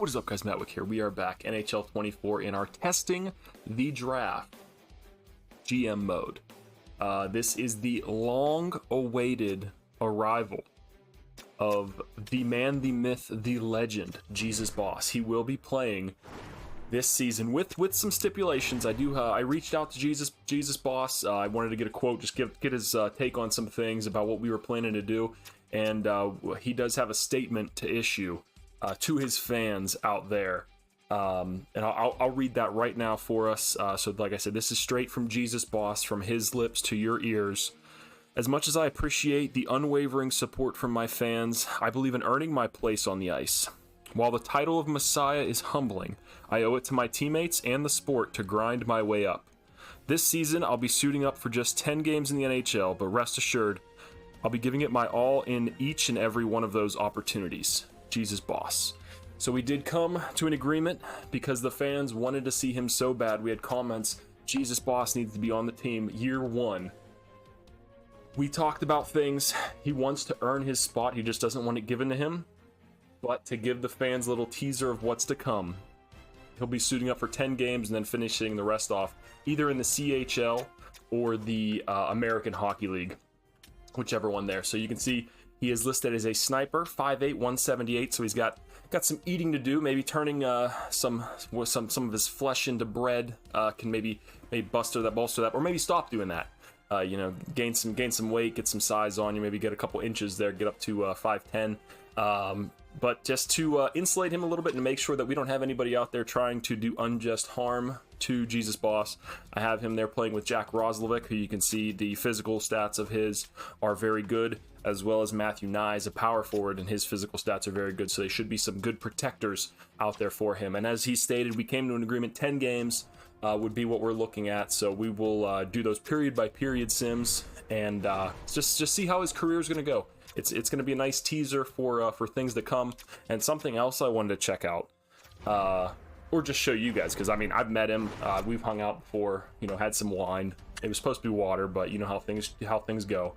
What is up, guys? MattWic here. We are back, NHL 24, in our testing the draft GM mode. This is the long-awaited arrival of the man, the myth, the legend, Jesus Boss. He will be playing this season with some stipulations. I reached out to Jesus Boss. I wanted to get a quote, just get his take on some things about what we were planning to do, and he does have a statement to issue to his fans out there, and I'll read that right now for us. So like I said, this is straight from Jesus Boss, from his lips to your ears. As much as I appreciate the unwavering support from my fans, I believe in earning my place on the ice. While the title of Messiah is humbling, I owe it to my teammates and the sport to grind my way up. This season, I'll be suiting up for just 10 games in the NHL, but rest assured, I'll be giving it my all in each and every one of those opportunities. Jesus Boss. So we did come to an agreement because the fans wanted to see him so bad. We had comments, Jesus Boss needs to be on the team year one. We talked about things. He wants to earn his spot. He just doesn't want it given to him. But to give the fans a little teaser of what's to come, he'll be suiting up for 10 games and then finishing the rest off either in the CHL or the American Hockey League, whichever one there. So you can see he is listed as a sniper, 5'8", 178, so he's got some eating to do. Maybe turning some of his flesh into bread can maybe bolster that, or maybe stop doing that. You know, gain some weight, get some size on you, maybe get a couple inches there, get up to 5'10". But just to insulate him a little bit and make sure that we don't have anybody out there trying to do unjust harm to Jesus Boss, I have him there playing with Jack Roslovic, who you can see the physical stats of his are very good, as well as Matthew Nye, a power forward, and his physical stats are very good, so they should be some good protectors out there for him. And as he stated, we came to an agreement, 10 games would be what we're looking at, so we will do those period by period sims and just see how his career is going to go. It's going to be a nice teaser for things to come. And something else I wanted to check out, or just show you guys, because I mean, I've met him, we've hung out before, you know, had some wine. It was supposed to be water, but you know how things go.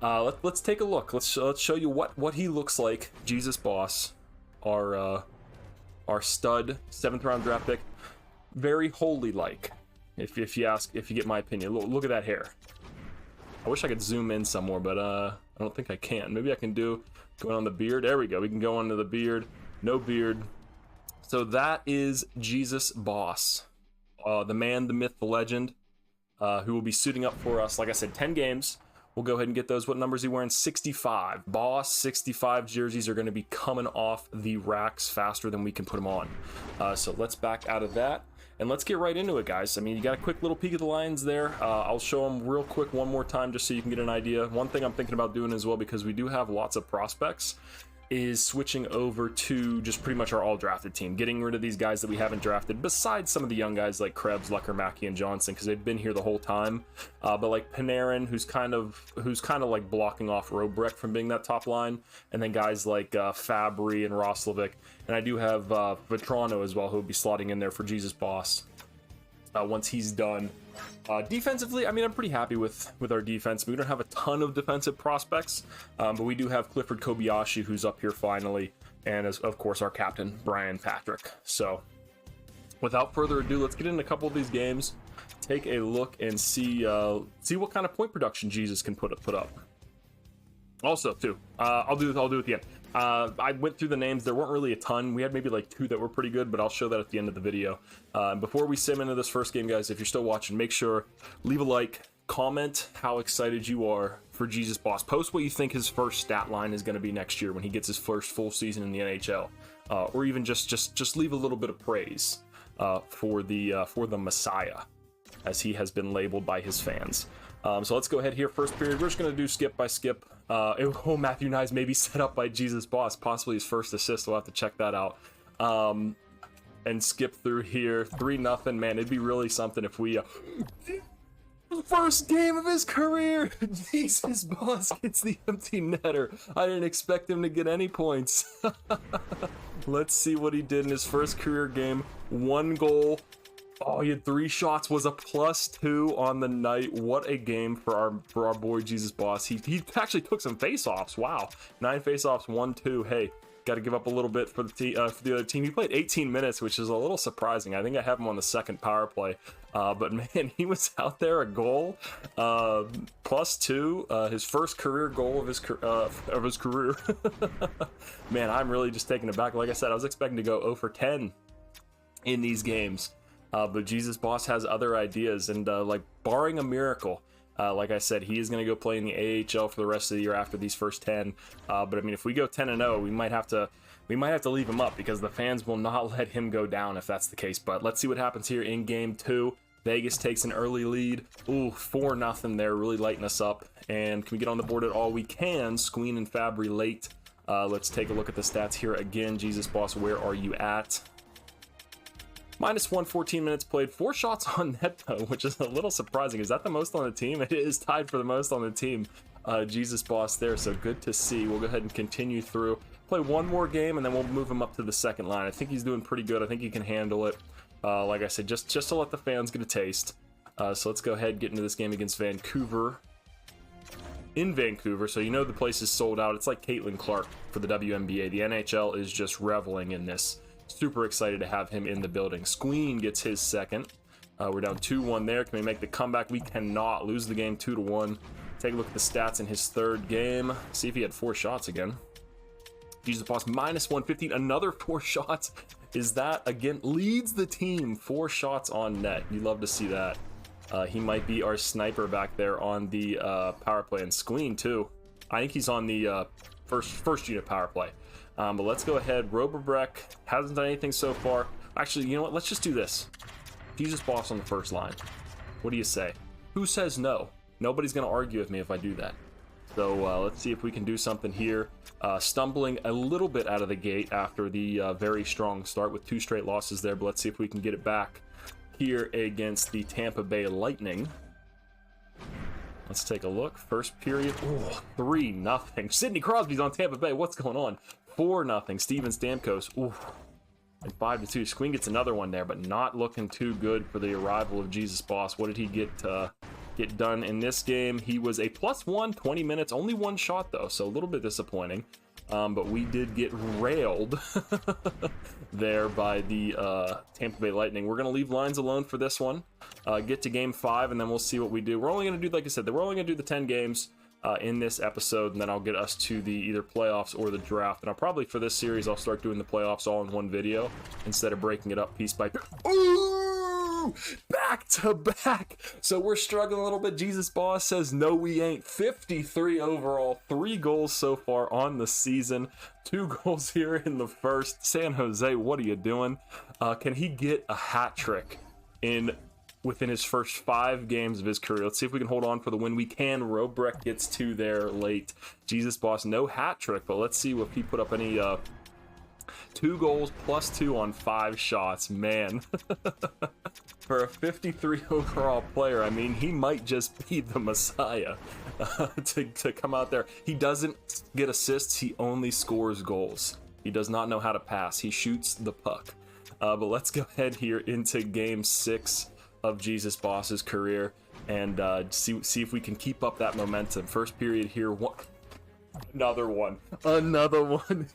Let's take a look. Let's show you what he looks like. Jesus Boss, our stud 7th round draft pick, very holy like. If you get my opinion, look at that hair. I wish I could zoom in some more, but I don't think I can. Maybe I can do going on the beard. There we go. We can go onto the beard. No beard. So that is Jesus Boss, the man, the myth, the legend, who will be suiting up for us. Like I said, 10 games. We'll go ahead and get those. What numbers is he wearing? 65. Boss 65 jerseys are going to be coming off the racks faster than we can put them on. So let's back out of that. And let's get right into it, guys. I mean, you got a quick little peek of the lines there. I'll show them real quick one more time just so you can get an idea. One thing I'm thinking about doing as well, because we do have lots of prospects, is switching over to just pretty much our all-drafted team. Getting rid of these guys that we haven't drafted, besides some of the young guys like Krebs, Lecker, Mackey, and Johnson, because they've been here the whole time. But like Panarin, who's kind of like blocking off Robrecht from being that top line, and then guys like Fabry and Roslovic. And I do have Vetrano as well, who will be slotting in there for Jesus Boss once he's done. Defensively, I mean, I'm pretty happy with our defense. We don't have a ton of defensive prospects, but we do have Clifford Kobayashi, who's up here finally, and as of course our captain Brian Patrick. So without further ado, let's get into a couple of these games, take a look, and see what kind of point production Jesus can put up. Also, too, I'll do it at the end. I went through the names. There weren't really a ton. We had maybe like 2 that were pretty good, but I'll show that at the end of the video. Before we sim into this first game, guys, if you're still watching, make sure leave a like, comment how excited you are for Jesus Boss. Post what you think his first stat line is going to be next year when he gets his first full season in the NHL, or even just leave a little bit of praise for the Messiah, as he has been labeled by his fans. So let's go ahead here. First period, we're just going to do skip by skip. Matthew Nye's maybe set up by Jesus Boss, possibly his first assist. We'll have to check that out. And skip through here. 3-0, man. It'd be really something if we... first game of his career! Jesus Boss gets the empty netter. I didn't expect him to get any points. Let's see what he did in his first career game. 1 goal. Oh, he had 3 shots, was a +2 on the night. What a game for our boy Jesus Boss. He actually took some face-offs. Wow. 9 face-offs, 1-2. Hey, got to give up a little bit for the other team. He played 18 minutes, which is a little surprising. I think I have him on the second power play. But man, he was out there, a goal, +2, his first career goal of his career. Man, I'm really just taken aback. Like I said, I was expecting to go 0 for 10 in these games. But Jesus Boss has other ideas, and like barring a miracle, like I said, he is going to go play in the AHL for the rest of the year after these first 10. But I mean, if we go 10-0, we might have to leave him up, because the fans will not let him go down if that's the case. But let's see what happens here in game 2. Vegas takes an early lead. Ooh, 4-0 there, really lighting us up. And can we get on the board at all? We can. Squeen and Fabry late. Let's take a look at the stats here again. Jesus Boss, where are you at? -1, 14 minutes played, 4 shots on net though, which is a little surprising. Is that the most on the team? It is tied for the most on the team. Jesus Boss there, so good to see. We'll go ahead and continue through. Play one more game, and then we'll move him up to the second line. I think he's doing pretty good. I think he can handle it. Like I said, just to let the fans get a taste. So let's go ahead and get into this game against Vancouver. In Vancouver, so you know the place is sold out. It's like Caitlin Clark for the WNBA. The NHL is just reveling in this. Super excited to have him in the building. Squeen gets his second. We're down 2-1 there. Can we make the comeback? We cannot. Lose the game 2-1. Take a look at the stats in his third game. See if he had 4 shots again. Jesus Boss, -115. Another 4 shots. Is that, again, leads the team. 4 shots on net. You love to see that. He might be our sniper back there on the power play. And Squeen, too. I think he's on the first unit power play. But let's go ahead. Roberbreck hasn't done anything so far. Actually, you know what? Let's just do this. Jesus Boss on the first line. What do you say? Who says no? Nobody's going to argue with me if I do that. So let's see if we can do something here. Stumbling a little bit out of the gate after the very strong start with 2 straight losses there. But let's see if we can get it back here against the Tampa Bay Lightning. Let's take a look. First period. Oh, 3-0. Sidney Crosby's on Tampa Bay. What's going on? 4-0. Steven Stamkos. Ooh. And 5-2. Squeen gets another one there, but not looking too good for the arrival of Jesus Boss. What did he get done in this game? He was a +1, 20 minutes. Only 1 shot, though, so a little bit disappointing. But we did get railed there by the Tampa Bay Lightning. We're going to leave lines alone for this one. Get to game 5, and then we'll see what we do. We're only going to do, like I said, we're only going to do the 10 games in this episode, and then I'll get us to the either playoffs or the draft. And I'll probably, for this series, I'll start doing the playoffs all in one video instead of breaking it up piece by piece. Ooh! Back to back. So we're struggling a little bit. Jesus Boss says, no, we ain't. 53 overall, 3 goals so far on the season, 2 goals here in the first. San Jose, what are you doing? Can he get a hat trick within his first 5 games of his career? Let's see if we can hold on for the win. We can. Robrek gets 2 there late. Jesus Boss, no hat trick, but let's see if he put up any 2 goals +2 on 5 shots. Man, for a 53 overall player, I mean, he might just be the messiah to come out there. He doesn't get assists, he only scores goals. He does not know how to pass. He shoots the puck. But let's go ahead here into game 6 of Jesus Boss's career and see if we can keep up that momentum. First period here. Another one.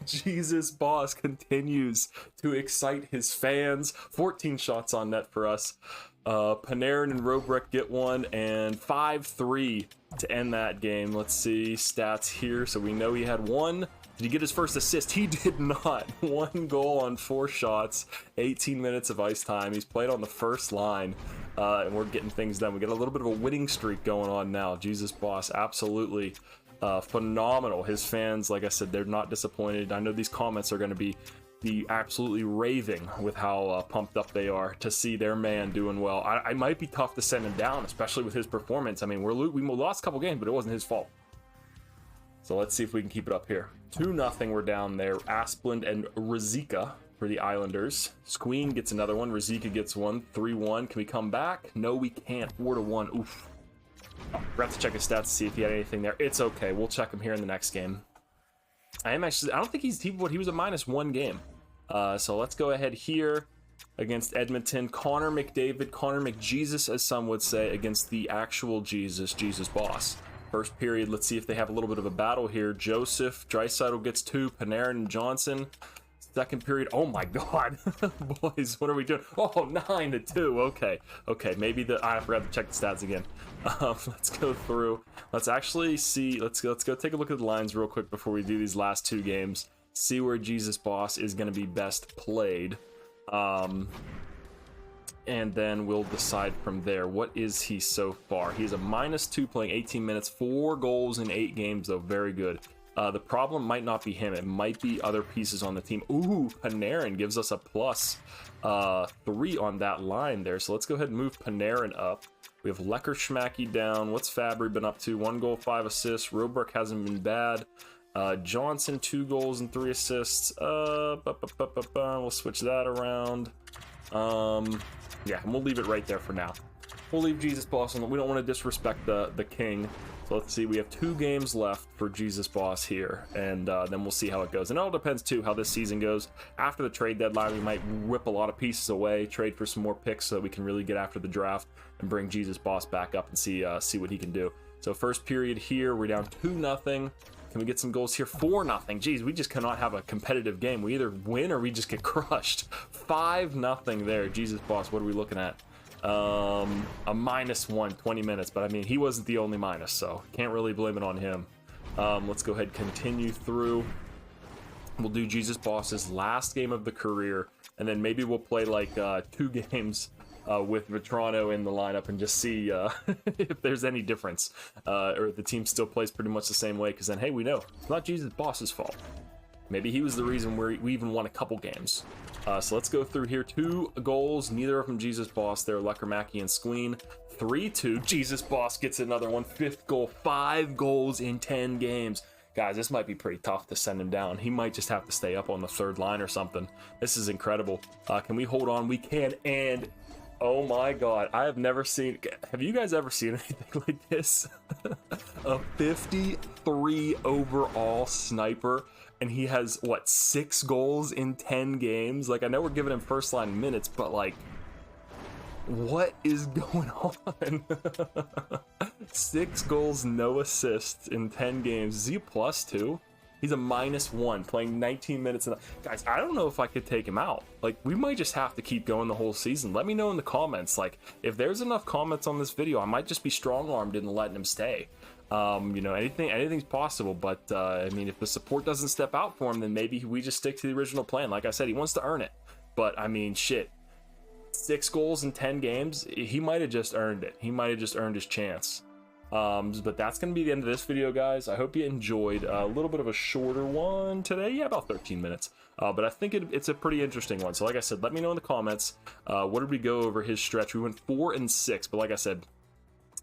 Jesus Boss continues to excite his fans. 14 shots on net for us. Panarin and Robrek get one, and 5-3 to end that game. Let's see stats here. So we know he had 1. Did he get his first assist? He did not. 1 goal on 4 shots, 18 minutes of ice time. He's played on the first line, and we're getting things done. We got a little bit of a winning streak going on now. Jesus Boss, absolutely phenomenal. His fans, like I said, they're not disappointed. I know these comments are going to be absolutely raving with how pumped up they are to see their man doing well. I might be tough to send him down, especially with his performance. I mean, we lost a couple games, but it wasn't his fault. So let's see if we can keep it up here. 2-0, we're down there. Asplund and Rizika for the Islanders. Squeen gets another one. Rizika gets one. 3-1. Can we come back? No, we can't. 4-1. Oof. Forgot to check his stats to see if he had anything there. It's okay. We'll check him here in the next game. I don't think he was a -1 game. So let's go ahead here against Edmonton. Connor McDavid, Connor McJesus, as some would say, against the actual Jesus Boss. First period, let's see if they have a little bit of a battle here. Joseph, Draisaitl gets 2, Panarin and Johnson. Second period, oh my god. Boys, what are we doing? Oh, 9-2, okay. Okay, maybe I forgot to check the stats again. Let's go through. Let's actually see, let's go take a look at the lines real quick before we do these last 2 games. See where Jesus Boss is going to be best played. And then we'll decide from there. What is he so far? He's a -2 playing 18 minutes, 4 goals in 8 games, though. Very good. The problem might not be him. It might be other pieces on the team. Ooh, Panarin gives us a +3 on that line there. So let's go ahead and move Panarin up. We have Lecker Schmacky down. What's Fabry been up to? 1 goal, 5 assists. Roebrook hasn't been bad. Johnson, 2 goals and 3 assists. We'll switch that around. Yeah, and we'll leave it right there for now. We'll leave Jesus Boss on. We don't want to disrespect the king. So let's see. We have 2 games left for Jesus Boss here, and then we'll see how it goes. And it all depends too how this season goes. After the trade deadline, we might rip a lot of pieces away, trade for some more picks so that we can really get after the draft and bring Jesus Boss back up and see what he can do. So first period here, we're down 2-0. Can we get some goals here? 4-0. Geez, we just cannot have a competitive game. We either win or we just get crushed. 5-0 there. Jesus Boss, what are we looking at? A -1, 20 minutes. But I mean, he wasn't the only minus, so can't really blame it on him. Let's go ahead and continue through. We'll do Jesus Boss's last game of the career, and then maybe we'll play like 2 games with Vetrano in the lineup and just see if there's any difference, or if the team still plays pretty much the same way, because then, hey, we know it's not Jesus Boss's fault. Maybe he was the reason we even won a couple games. So let's go through here. 2 goals, neither of them Jesus Boss there. Leckermacki and Squeen. 3-2. Jesus Boss gets another one. 5th goal. 5 goals in 10 games. Guys, this might be pretty tough to send him down. He might just have to stay up on the 3rd line or something. This is incredible. Can we hold on? We can. And oh my god, I have never seen... Have you guys ever seen anything like this? A 53 overall sniper, and he has, what, 6 goals in 10 games? Like, I know we're giving him first line minutes, but like, what is going on? 6 goals, no assists in 10 games. Is he a +2? He's a -1, playing 19 minutes. Guys, I don't know if I could take him out. Like, we might just have to keep going the whole season. Let me know in the comments. Like, if there's enough comments on this video, I might just be strong-armed into letting him stay. You know, anything's possible. But, I mean, if the support doesn't step out for him, then maybe we just stick to the original plan. Like I said, he wants to earn it. But, I mean, shit. 6 goals in 10 games, he might have just earned it. He might have just earned his chance. But that's going to be the end of this video, guys. I hope you enjoyed. A little bit of a shorter one today. Yeah, about 13 minutes. But I think it's a pretty interesting one. So like I said, let me know in the comments. What did we go over his stretch? We went 4-6. But like I said,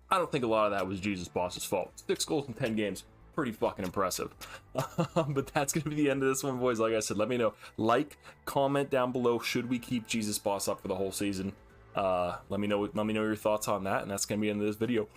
I don't think a lot of that was Jesus Boss's fault. 6 goals in 10 games. Pretty fucking impressive. But that's going to be the end of this one, boys. Like I said, let me know. Like, comment down below. Should we keep Jesus Boss up for the whole season? Let me know your thoughts on that. And that's going to be the end of this video.